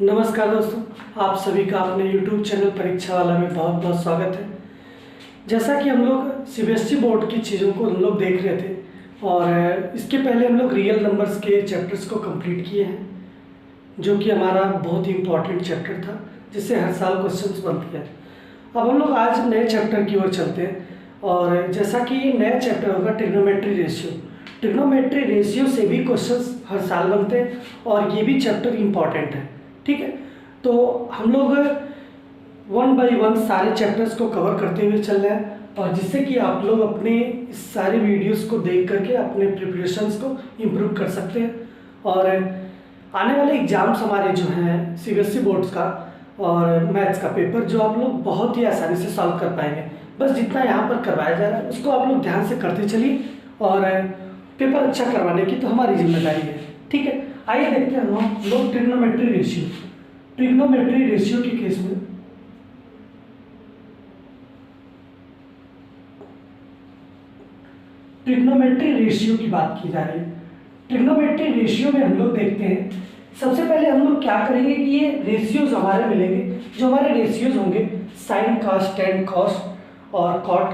नमस्कार दोस्तों, आप सभी का अपने YouTube चैनल परीक्षा वाला में बहुत बहुत स्वागत है। जैसा कि हम लोग सीबीएसई बोर्ड की चीज़ों को हम लोग देख रहे थे और इसके पहले हम लोग रियल नंबर्स के चैप्टर्स को कंप्लीट किए हैं, जो कि हमारा बहुत ही इम्पोर्टेंट चैप्टर था जिससे हर साल क्वेश्चंस बनते हैं। अब हम लोग आज नए चैप्टर की ओर चलते हैं और जैसा कि नया चैप्टर होगा ट्रिग्नोमेट्री रेशियो। ट्रिग्नोमेट्री रेशियो से भी क्वेश्चंस हर साल बनते हैं और ये भी चैप्टर इम्पॉर्टेंट है, ठीक है। तो हम लोग 1 बाय 1 सारे चैप्टर्स को कवर करते हुए चल रहे हैं और जिससे कि आप लोग अपने इस सारे वीडियोस को देख करके अपने प्रिपरेशंस को इम्प्रूव कर सकते हैं और आने वाले एग्जाम्स हमारे जो हैं सीबीएसई बोर्ड्स का और मैथ्स का पेपर जो आप लोग बहुत ही आसानी से सॉल्व कर पाएंगे। बस जितना यहाँ पर करवाया जा रहा है उसको आप लोग ध्यान से करते चलिए और पेपर अच्छा करवाने की तो हमारी जिम्मेदारी है, ठीक है। आइए देखते हैं हम लोग ट्रिग्नोमेट्री रेशियो। ट्रिग्नोमेट्री रेशियो के केस में ट्रिग्नोमेट्री रेशियो की बात की जा रही है। ट्रिग्नोमेट्री रेशियो में हम लोग देखते हैं, सबसे पहले हम लोग क्या करेंगे कि ये रेशियोज हमारे मिलेंगे। जो हमारे रेशियोज होंगे साइन, कॉस, टेन, कॉस और कॉट,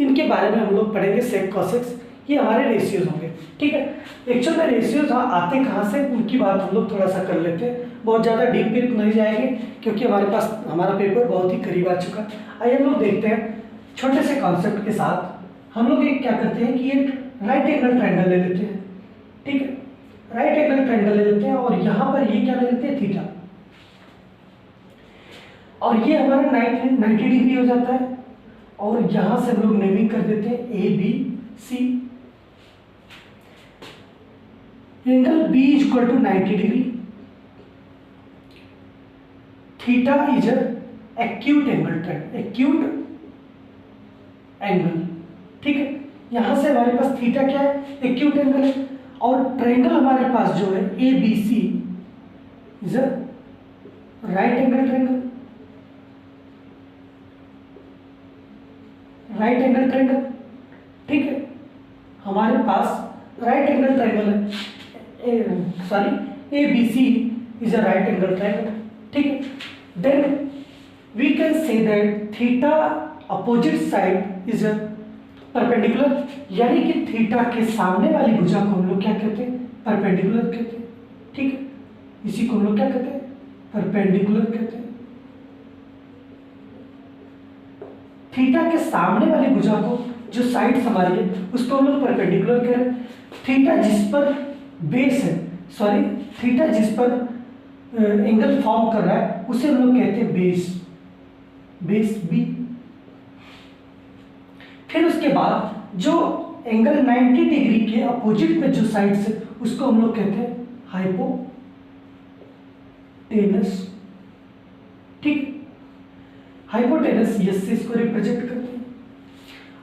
इनके बारे में हम लोग पढ़ेंगे। सेक, कॉसेक्स, ये हमारे रेशियोज होंगे, ठीक है। एक्चुअल में रेशियोज आते कहाँ से उनकी बात हम लोग थोड़ा सा कर लेते हैं। बहुत ज़्यादा डीप नहीं जाएंगे क्योंकि हमारे पास हमारा पेपर बहुत ही करीब आ चुका है। आइए हम लोग देखते हैं छोटे से कॉन्सेप्ट के साथ। हम लोग एक क्या करते हैं कि एक राइट एंगल ट्रायंगल ले लेते हैं, ठीक है। राइट एंगल ट्रायंगल ले लेते हैं और यहाँ पर ये क्या ले लेते हैं, थीटा, और ये हमारा 90 डिग्री हो जाता है और यहाँ से हम लोग नेमिंग कर देते हैं ABC। Angle B is equal to 90 degree. Theta is acute angle, acute angle, ठीक है। यहां से हमारे पास थीटा क्या है, एक्यूट एंगल है। और ट्रायंगल हमारे पास जो है ABC is right angle triangle, right angle triangle, ठीक है। हमारे पास राइट एंगल ट्रायंगल है, sorry ABC is a right angle triangle, ठीक है। Then we can say that theta opposite side is a perpendicular, यानी कि थीटा के सामने वाली भुजा को हम लोग क्या कहते हैं, परपेंडिकुलर कहते हैं, ठीक है। इसी को हम लोग क्या कहते हैं, परपेंडिकुलर कहते हैं। थीटा के सामने वाली भुजा को जो साइड हमारी है उसको हम लोग परपेंडिकुलर कह रहे हैं। थीटा जिस पर बेस है, सॉरी थीटा जिस पर एंगल फॉर्म कर रहा है उसे हम लोग कहते हैं बेस, बेस B। फिर उसके बाद जो एंगल 90 डिग्री के अपोजिट में जो साइड से उसको हम लोग कहते हैं हाइपोटेनस, ठीक। हाइपोटेनस यस से इसको रिप्रेजेंट करते हैं।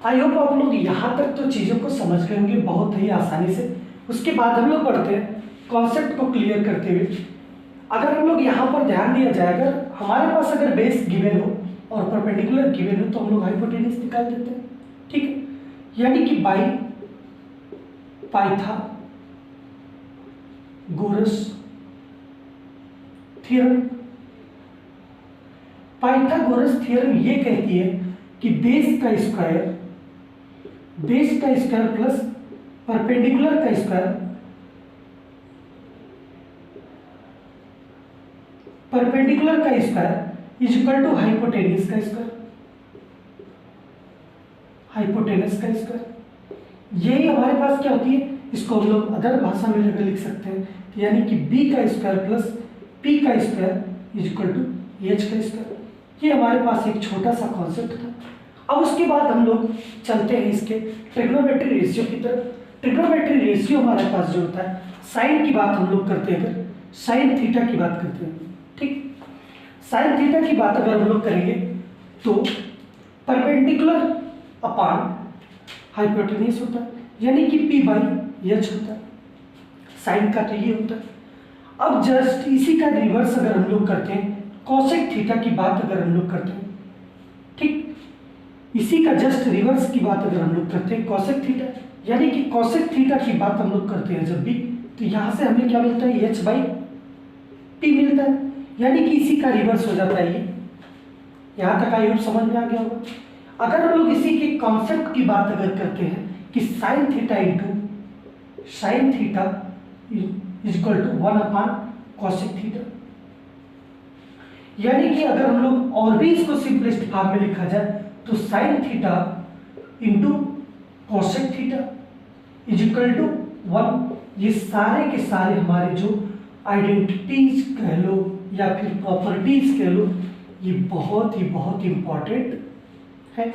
आई होप आप लोग यहां तक तो चीजों को समझ गए होंगे बहुत ही आसानी से। उसके बाद हम लोग बढ़ते हैं कॉन्सेप्ट को क्लियर करते हुए। अगर हम लोग यहाँ पर ध्यान दिया जाए, अगर हमारे पास अगर बेस गिवन हो और परपेंडिकुलर गिवन हो तो हम लोग हाइपोटेनस निकाल देते हैं, ठीक है। यानी कि by Pythagoras theorem, Pythagoras theorem ये कहती है कि बेस का स्क्वायर प्लस परपेंडिकुलर का स्क्वायर, परपेंडिकुलर का square is equal to hypotenuse का स्क्वायर, हाइपोटेनस का स्क्वायर। यही हमारे पास क्या होती है, इसको हम लोग अदर भाषा में लिख सकते हैं, यानी कि b का स्क्वायर प्लस p का square is equal to h का स्क्वायर। ये हमारे पास एक छोटा सा कॉन्सेप्ट था। अब उसके बाद हम लोग चलते हैं इसके ट्रिग्नोमेट्री रेशियो की तरफ। ट्रिग्नोमेट्री रेशियो हमारे पास जो होता है, साइन की बात हम लोग करते हैं, अगर साइन थीटा की बात करते हैं, ठीक। साइन थीटा की बात अगर हम लोग करेंगे तो परपेंडिकुलर अपान हाइपोटेनस होता है, यानी कि P/H होता है। साइन का तो ये होता है। अब जस्ट इसी का रिवर्स अगर हम लोग करते हैं, कॉसेक थीटा की बात अगर हम लोग करते हैं, ठीक, इसी का जस्ट रिवर्स की बात अगर हम लोग करते हैं कॉसेक थीटा, यानी कि कॉसेक थीटा की बात हम लोग करते हैं जब भी, तो यहाँ से हमें क्या मिलता है, H/P मिलता है। यानी कि इसी का रिवर्स हो जाता है ये। यहाँ तक आई होप समझ में आ गया होगा। अगर हम लोग इसी के कॉन्सेप्ट की बात अगर करते हैं कि sine theta into sine theta is equal to 1/cosec theta, यानी कि अगर हम लोग और भी इसको सिंपलेस्ट फॉर्म में लिखा जाए तो sine theta into cosec theta is equal to 1। ये सारे के सारे हमारे जो आइडेंटिटीज कह लो या फिर प्रॉपर्टीज कह लो, ये बहुत इंपॉर्टेंट है।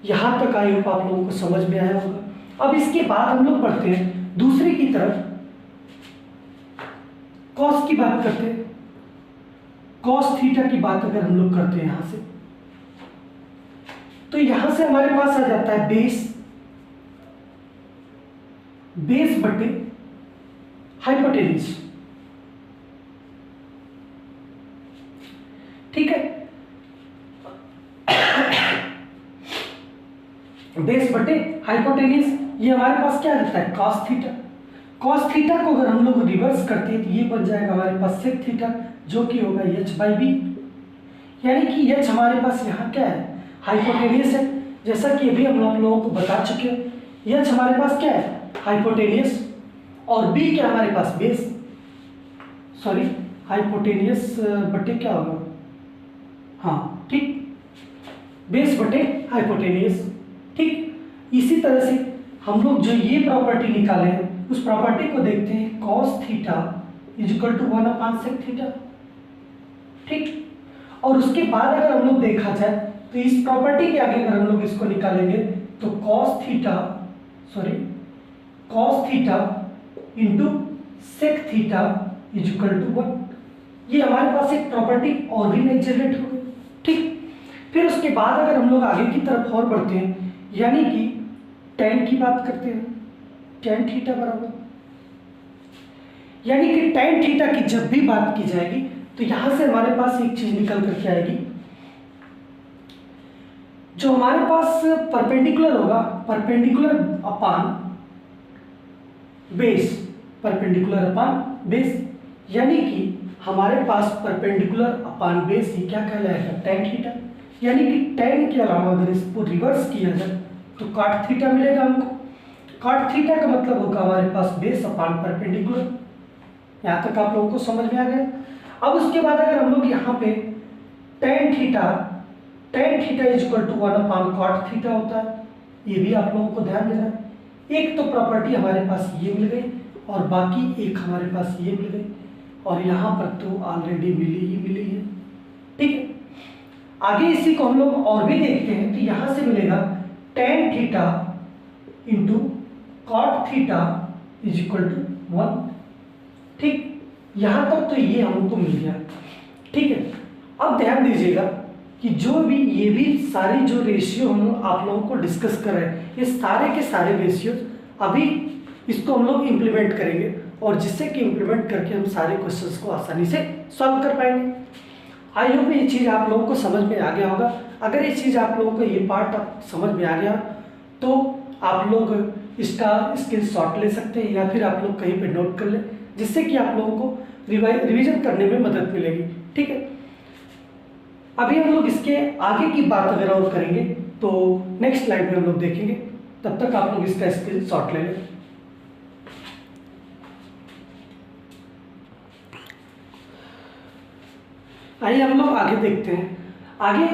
यहां तक आई होप आप लोगों को समझ में आया होगा। अब इसके बाद हम लोग पढ़ते हैं दूसरी की तरफ, कॉस की बात करते हैं। कॉस थीटा की बात अगर हम लोग करते हैं यहां से, तो यहां से हमारे पास आ जाता है बेस बटे हाइपोटेन्यूज। ठीक है, बेस बटे हाइपोटेन्यूज, ये हमारे पास क्या रहता है कॉस थीटा। कॉस थीटा को अगर हम लोग रिवर्स करते हैं तो ये बन जाएगा हमारे पास सेक थीटा, जो कि होगा h/b। यानी कि h हमारे पास यहाँ क्या है हाइपोटेनियस है, जैसा कि अभी हम आप लोगों को बता चुके हैं। h हमारे पास क्या है हाइपोटेनियस, और b क्या हमारे पास बेस, सॉरी हाइपोटेनियस बटे क्या होगा, हाँ ठीक, बेस बटे हाइपोटेनियस। ठीक इसी तरह से हम लोग जो ये प्रॉपर्टी निकाले हैं उस प्रॉपर्टी को देखते हैं, cos theta is equal to 1/sec theta. ठीक, और उसके बाद अगर हम लोग देखा जाए तो इस प्रॉपर्टी के आगे अगर हम लोग इसको निकालेंगे तो cos theta into sec theta is equal to 1। ये हमारे पास एक प्रॉपर्टी और भी नई जनरेट हो गई। ठीक, फिर उसके बाद अगर हम लोग आगे की तरफ और बढ़ते हैं, यानी कि tan की बात करते हैं, tan थीटा बराबर, यानी कि tan थीटा की जब भी बात की जाएगी तो यहां से हमारे पास एक चीज निकल करके आएगी, जो हमारे पास परपेंडिकुलर होगा, परपेंडिकुलर अपान बेस, परपेंडिकुलर अपान बेस, यानी कि हमारे पास परपेंडिकुलर अपान बेस ही क्या कहलाएगा tan थीटा। यानी कि tan के अलावा अगर इसको रिवर्स किया जाए तो cot थीटा मिलेगा हमको। cot थीटा का मतलब होगा हमारे पास बेस अपान परपेंडिकुलर। यहाँ तक आप लोगों को समझ में आ गया। अब उसके बाद अगर हम लोग यहाँ पे tan theta is equal to 1/cot theta होता है, ये भी आप लोगों को ध्यान देना है। एक तो प्रॉपर्टी हमारे पास ये मिल गई और बाकी एक हमारे पास ये मिल गई, और यहाँ पर तो ऑलरेडी मिली है। ठीक है, आगे इसी को हम लोग और भी देखते हैं, तो यहाँ से मिलेगा tan theta into cot theta is equal to 1। ठीक, यहाँ तक तो ये हमको मिल गया। ठीक है, अब ध्यान दीजिएगा कि जो भी ये भी सारी जो रेशियो हम आप लोगों को डिस्कस कर रहे हैं, ये सारे के सारे रेशियो अभी इसको हम लोग इम्प्लीमेंट करेंगे, और जिससे कि इम्प्लीमेंट करके हम सारे क्वेश्चंस को आसानी से सॉल्व कर पाएंगे। आई होप ये चीज़ आप लोगों को समझ में आ गया होगा। अगर ये चीज़ आप लोगों को ये पार्ट समझ में आ गया तो आप लोग इसका स्क्रीनशॉट ले सकते हैं, या फिर आप लोग कहीं पे नोट कर लें, जिससे कि आप लोगों को रिवीजन करने में मदद मिलेगी। ठीक है, अभी हम लोग इसके आगे की बात अगर और करेंगे तो नेक्स्ट स्लाइड में हम लोग देखेंगे, तब तक आप लोग इसका स्क्रीनशॉट ले लें। आइए हम लोग आगे देखते हैं। आगे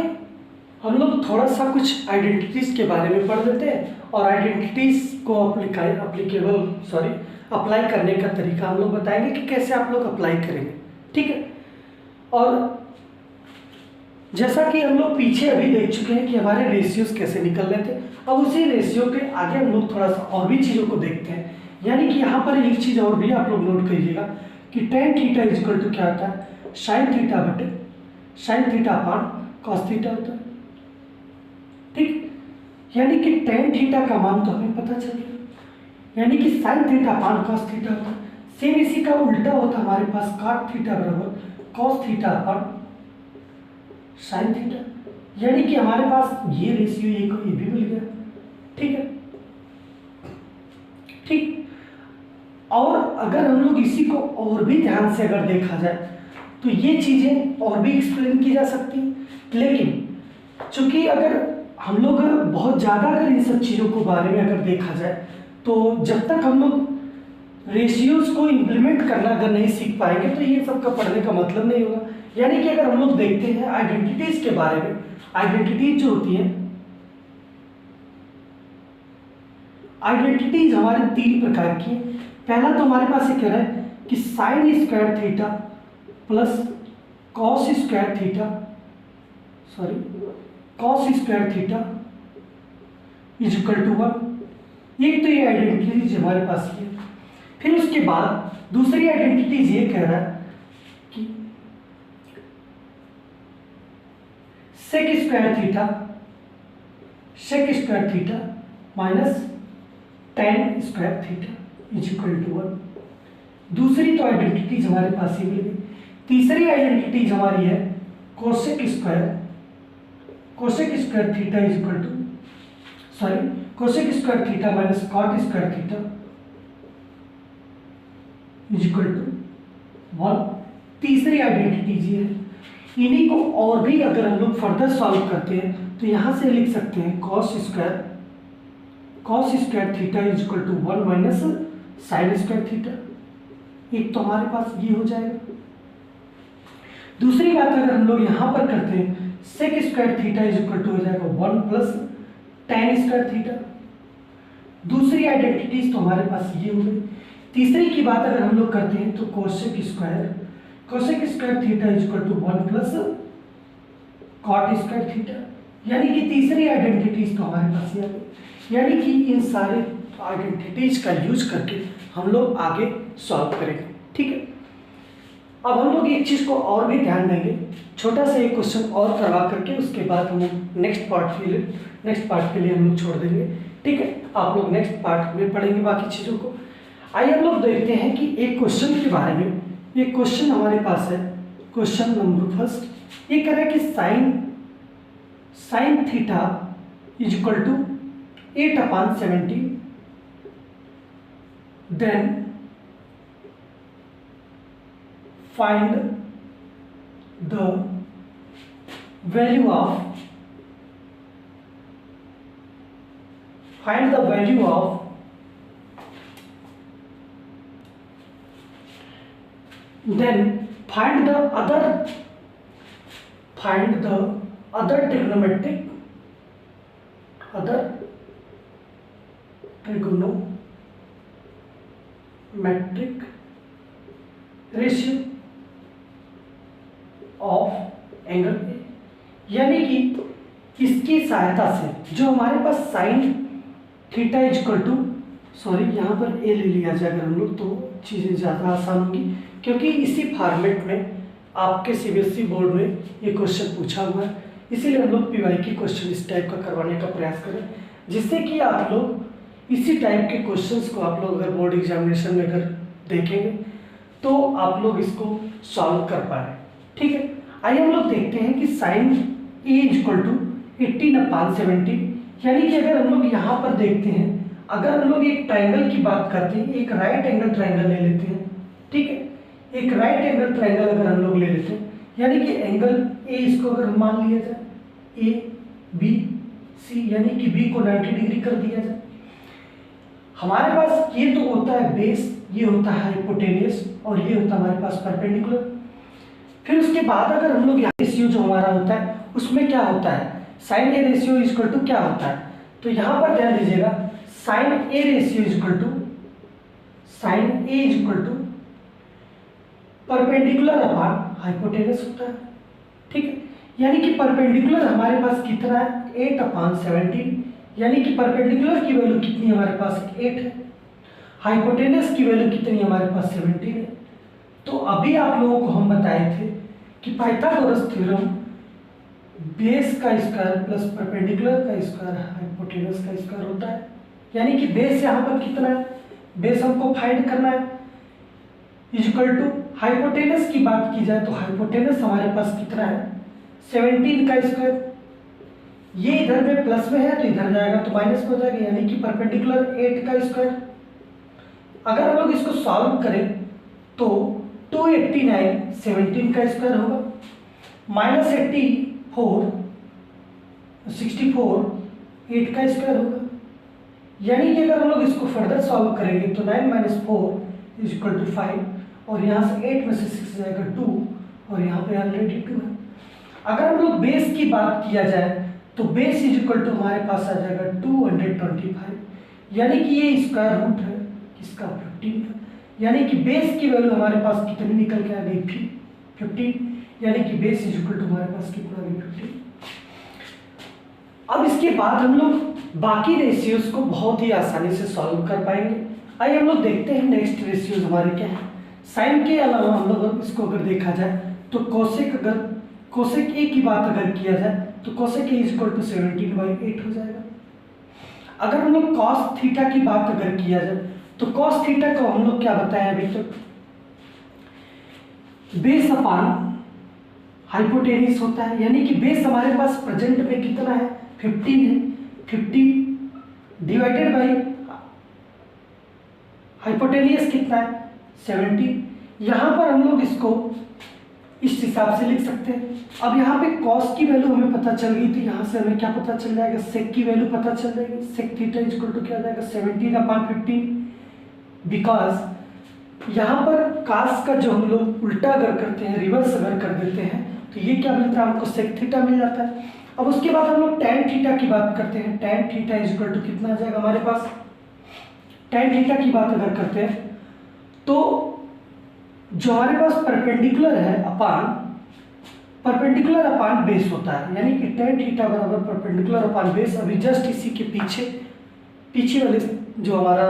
हम लोग थोड़ा सा कुछ आइडेंटिटीज के बारे में पढ़ लेते हैं, और आइडेंटिटीज को अप्लाई करने का तरीका हम लोग बताएंगे कि कैसे आप लोग अप्लाई करेंगे। ठीक है, और जैसा कि हम लोग पीछे अभी देख चुके हैं कि हमारे रेशियोज कैसे निकल रहे थे, अब उसी रेशियो के आगे हम लोग थोड़ा सा और भी चीज़ों को देखते हैं। यानी कि यहाँ पर एक चीज़ और भी आप लोग नोट करिएगा कि tan theta is equal to क्या होता है, साइन थीटा बटे sine theta upon cos theta होता है। ठीक, यानी कि tan थीटा का मान तो हमें पता चल गया, यानी कि sine theta upon cos theta होता है। सेम इसी का उल्टा होता है हमारे पास cot थीटा बराबर cos theta upon sine theta, यानी कि हमारे पास ये रेशियो ये भी मिल गया। ठीक है, ठीक, और अगर हम लोग इसी को और भी ध्यान से अगर देखा जाए तो ये चीज़ें और भी एक्सप्लेन की जा सकती हैं, लेकिन चूंकि अगर हम लोग बहुत ज़्यादा अगर इन सब चीज़ों को बारे में अगर देखा जाए तो जब तक हम लोग रेशियोज को इम्प्लीमेंट करना अगर नहीं सीख पाएंगे तो ये सब का पढ़ने का मतलब नहीं होगा। यानी कि अगर हम लोग देखते हैं आइडेंटिटीज के बारे में, आइडेंटिटीज जो होती हैं, आइडेंटिटीज हमारे 3 प्रकार की हैं। पहला तो हमारे पास ये कह रहा है कि sine square theta plus cos square theta, cos square theta is equal to 1। एक तो ये आइडेंटिटीज हमारे पास ये। फिर उसके बाद दूसरी आइडेंटिटीज ये कह रहा है कि sec square theta minus tan square theta is equal to 1। दूसरी तो आइडेंटिटीज हमारे पास ही मिल गई। तीसरी आइडेंटिटीज हमारी है cosec square theta is equal to cosec square theta minus cot square theta is equal to 1। तीसरी आइडेंटिटीज ये है। इन्हीं को और भी अगर हम लोग फर्दर सॉल्व करते हैं तो यहां से लिख सकते हैं cos square theta is equal to 1 minus sine square theta. एक तो हमारे पास ये हो जाएगा। दूसरी बात अगर हम लोग यहां पर करते हैं sec square theta is equal to हो जाएगा 1 प्लस टेन स्क्वायर थीटा। दूसरी आइडेंटिटीज तो हमारे पास ये हो गई। तीसरी की बात अगर हम लोग करते हैं तो cosec square theta is equal to 1 plus cot square theta. यानी कि तीसरी आइडेंटिटीज तो हमारे पास ये आ गई। यानी कि इन सारे आइडेंटिटीज का यूज करके हम लोग आगे सॉल्व करेंगे। ठीक है, अब हम लोग एक चीज को और भी ध्यान देंगे, छोटा सा एक क्वेश्चन और करवा करके उसके बाद हम नेक्स्ट पार्ट के लिए हम लोग छोड़ देंगे। ठीक है, आप लोग नेक्स्ट पार्ट में पढ़ेंगे बाकी चीज़ों को। आइए हम लोग देखते हैं कि एक क्वेश्चन के बारे में। एक क्वेश्चन हमारे पास है, क्वेश्चन नंबर फर्स्ट। ये कह रहा है कि sine theta is equal to 8/70, then find the value of then find the other trigonometric ratio of angle A. यानी कि इसकी सहायता से जो हमारे पास sine theta is equal to, यहाँ पर ए ले लिया जाए अगर हम लोग तो चीज़ें ज़्यादा आसान होंगी, क्योंकि इसी फॉर्मेट में आपके सीबीएसई बोर्ड में ये क्वेश्चन पूछा हुआ है। इसीलिए हम लोग पीवाईक्यू क्वेश्चन इस टाइप का करवाने का प्रयास करें, जिससे कि आप लोग इसी टाइप के क्वेश्चंस को आप लोग अगर बोर्ड एग्जामिनेशन में अगर देखेंगे तो आप लोग इसको सॉल्व कर पाए। ठीक है, आइए हम लोग देखते हैं कि sine A is equal to 18/70। यानी कि अगर हम लोग यहाँ पर देखते हैं, अगर हम लोग एक ट्राइंगल की बात करते हैं, एक राइट एंगल ट्राइंगल ले लेते हैं। ठीक है, एक राइट एंगल ट्राइंगल अगर हम लोग ले लेते हैं, यानी कि एंगल ए इसको अगर मान लिया जाए ए बी सी, यानी कि बी को 90 डिग्री कर दिया जाए। हमारे पास ये तो होता है बेस, ये होता है हाइपोटेनियस और ये होता है हमारे पास परपेंडिकुलर। फिर उसके बाद अगर हम लोग रेशियो जो हमारा होता है उसमें क्या होता है, sine A ratio is equal to क्या होता है, तो यहाँ पर ध्यान दीजिएगा sine A ratio is equal to perpendicular upon hypotenuse होता है। ठीक है, यानी कि परपेंडिकुलर हमारे पास कितना है 8/17, यानी कि परपेंडिकुलर की वैल्यू कितनी हमारे पास 8 है, हाइपोटेनस की वैल्यू कितनी हमारे पास 17 है। तो अभी आप लोगों को हम बताए थे कि पाइथागोरस थ्योरम बेस का स्क्वायर प्लस परपेंडिकुलर का स्क्वायर हाइपोटेनस का स्क्वायर होता है। यानी कि बेस यहाँ पर कितना है, बेस हमको फाइंड करना है, इज इक्वल टू हाइपोटेनस की बात की जाए तो हाइपोटेनस हमारे पास कितना है 17 का स्क्वायर। ये इधर में प्लस में है तो इधर जाएगा तो माइनस में हो जाएगा, यानी कि परपेंडिकुलर 8 का स्क्वायर। अगर हम लोग इसको सॉल्व करें तो 289 17 का स्क्वायर होगा, -84 64 8 का स्क्वायर होगा। यानी कि अगर हम लोग इसको फर्दर सॉल्व करेंगे तो 9 - 4 = 5, और यहाँ से 8 में से 6 जाएगा 2, और यहाँ पे ऑलरेडी 2 है। अगर हम लोग बेस की बात किया जाए तो बेस = हमारे पास आ जाएगा 225, यानी कि ये स्क्वायर रूट है इसका 15 का, यानी कि बेस की वैल्यू हमारे पास कितनी निकल के आ गई 15, यानी कि बेस = हमारे पास कितना आ गई 15। अब इसके बाद हम लोग बाकी रेशियोज को बहुत ही आसानी से सॉल्व कर पाएंगे। आइए हम लोग देखते हैं नेक्स्ट रेशियोज हमारे क्या है। साइन के अलावा हम लोग इसको अगर देखा जाए तो कोसेक ए की बात अगर किया जाए तो कोसेक ए = 17/8 हो जाएगा। अगर हम लोग कॉस थीटा की बात अगर किया जाए तो कॉस थीटा को हम लोग क्या बताएं अभी तक, बेस अपान हाइपोटेनिस होता है, यानी कि बेस हमारे पास प्रेजेंट में कितना है 15 है, 15 डिवाइडेड बाई हाइपोटेनियस कितना है 17। यहाँ पर हम लोग इसको इस हिसाब से लिख सकते हैं। अब यहाँ पे कॉस की वैल्यू हमें पता चल गई थी, यहाँ से हमें क्या पता चल जाएगा, सेक की वैल्यू पता चल जाएगी। सेक थीटा = क्या जाएगा 17/15, बिकॉज यहाँ पर कास का जो हम लोग उल्टा अगर करते हैं, रिवर्स अगर कर देते हैं तो ये क्या मिलता है हमको, सेक थीटा मिल जाता है। अब उसके बाद हम लोग टैन थीटा की बात करते हैं। टैन थीटा = कितना आ जाएगा हमारे पास, टैन थीटा की बात अगर करते हैं तो जो हमारे पास परपेंडिकुलर अपान बेस होता है, यानी कि टैन थीटा बराबर परपेंडिकुलर अपान बेस। अभी जस्ट इसी के पीछे वाले जो हमारा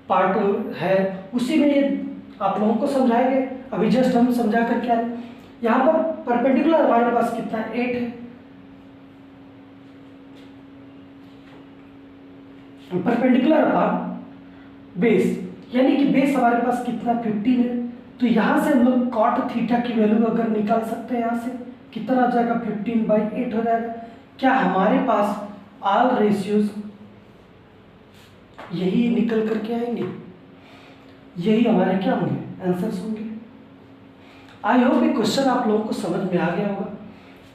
पार्ट है उसी में ये आप लोगों को समझाएंगे। अभी जस्ट हम समझा कर क्या है, यहाँ पर परपेंडिकुलर हमारे पास कितना 8 है, परपेंडिकुलर अपॉन बेस, यानी कि बेस हमारे पास कितना 15 है। तो यहाँ से हम लोग कॉट थीटा की वैल्यू अगर निकाल सकते हैं, यहाँ से कितना आ जाएगा 15/8 हो जाएगा। क्या हमारे पास ऑल रेशियोज यही निकल करके आएंगे, यही हमारे क्या होंगे आंसर्स होंगे। आई होप ये क्वेश्चन आप लोगों को समझ में आ गया होगा।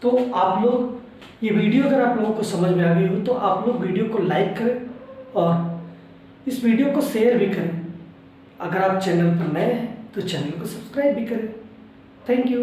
तो आप लोग ये वीडियो अगर आप लोगों को समझ में आ गई हो तो आप लोग वीडियो को लाइक करें और इस वीडियो को शेयर भी करें। अगर आप चैनल पर नए हैं तो चैनल को सब्सक्राइब भी करें। Thank you.